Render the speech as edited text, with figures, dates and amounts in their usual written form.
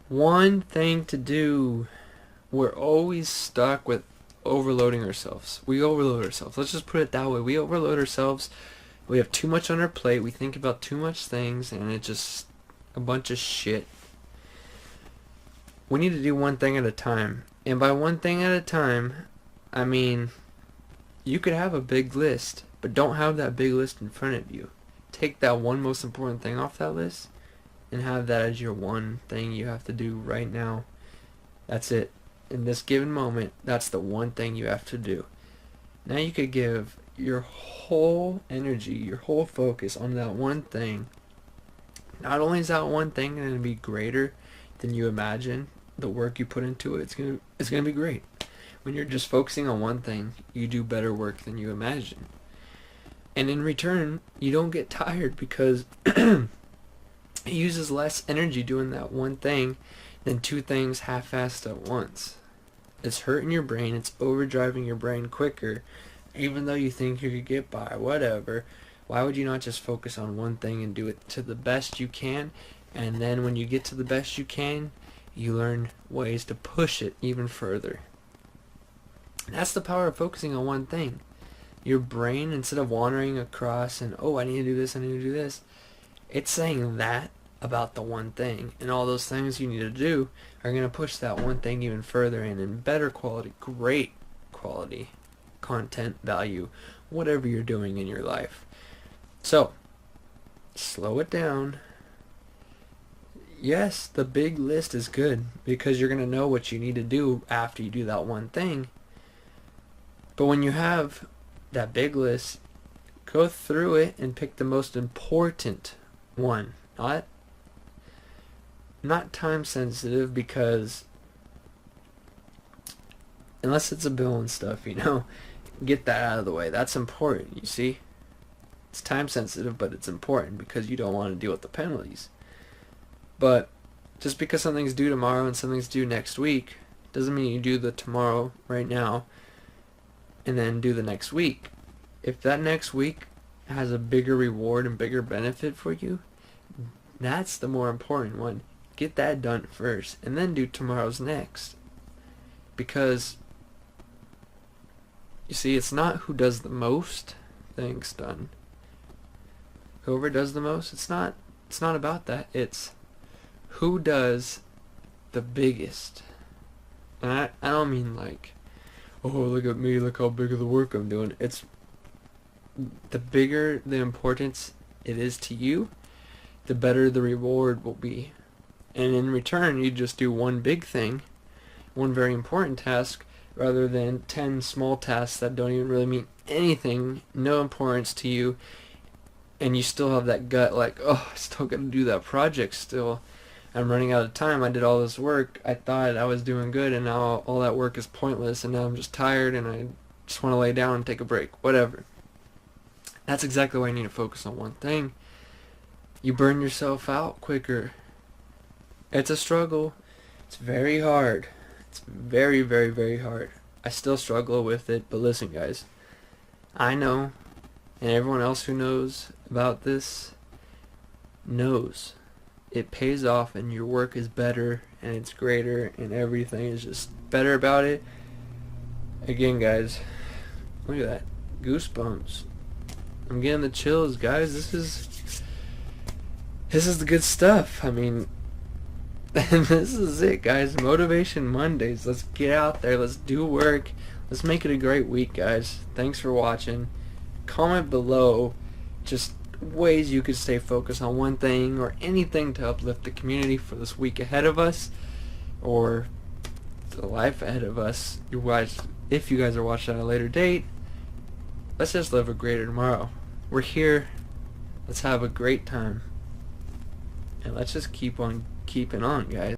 One thing to do. We're always stuck with overloading ourselves. We overload ourselves. Let's just put it that way. We overload ourselves. We have too much on our plate. We think about too much things, and it's just a bunch of shit. We need to do one thing at a time. And by one thing at a time, I mean you could have a big list, but don't have that big list in front of you. Take that one most important thing off that list and have that as your one thing you have to do right now. That's it. In this given moment, that's the one thing you have to do. Now you could give your whole energy, your whole focus on that one thing. Not only is that one thing going to be greater than you imagine, the work you put into it, it's gonna be great. When you're just focusing on one thing, you do better work than you imagine. And in return, you don't get tired because it uses less energy doing that one thing than two things half-assed at once. It's hurting your brain, it's overdriving your brain quicker, even though you think you could get by, whatever. Why would you not just focus on one thing and do it to the best you can? And then when you get to the best you can, you learn ways to push it even further. That's the power of focusing on one thing. Your brain, instead of wandering across and, oh, I need to do this, I need to do this, it's saying that about the one thing. And all those things you need to do are going to push that one thing even further and in better quality, great quality, content, value, whatever you're doing in your life. So, slow it down. Yes, the big list is good because you're going to know what you need to do after you do that one thing. But when you have that big list, go through it and pick the most important one. Not time sensitive, because unless it's a bill and stuff, get that out of the way. That's important, you see. It's time sensitive, but it's important because you don't want to deal with the penalties. But just because something's due tomorrow and something's due next week doesn't mean you do the tomorrow right now and then do the next week. If that next week has a bigger reward and bigger benefit for you, that's the more important one. Get that done first and then do tomorrow's next. Because you see, it's not who does the most things done. Whoever does the most, it's not about that. It's who does the biggest. And I don't mean like, oh, look at me, look how big of the work I'm doing. It's the bigger the importance it is to you, the better the reward will be. And in return, you just do one big thing, one very important task, rather than 10 small tasks that don't even really mean anything, no importance to you, and you still have that gut like, oh, I still got to do that project still. I'm running out of time. I did all this work. I thought I was doing good, and now all that work is pointless, and now I'm just tired, and I just want to lay down and take a break. Whatever. That's exactly why you need to focus on one thing. You burn yourself out quicker. It's a struggle. It's very hard. It's very, very, very hard. I still struggle with it, but listen, guys. I know, and everyone else who knows about this knows. It pays off and your work is better and it's greater and everything is just better about it. Again, guys, look at that. Goosebumps. I'm getting the chills, guys. This is the good stuff. I mean, this is it, guys. Motivation Mondays. Let's get out there. Let's do work. Let's make it a great week, guys. Thanks for watching. Comment below just ways you could stay focused on one thing or anything to uplift the community for this week ahead of us, or the life ahead of us. If you guys are watching at a later date, let's just live a greater tomorrow. We're here. Let's have a great time. And let's just keep on keeping on, guys.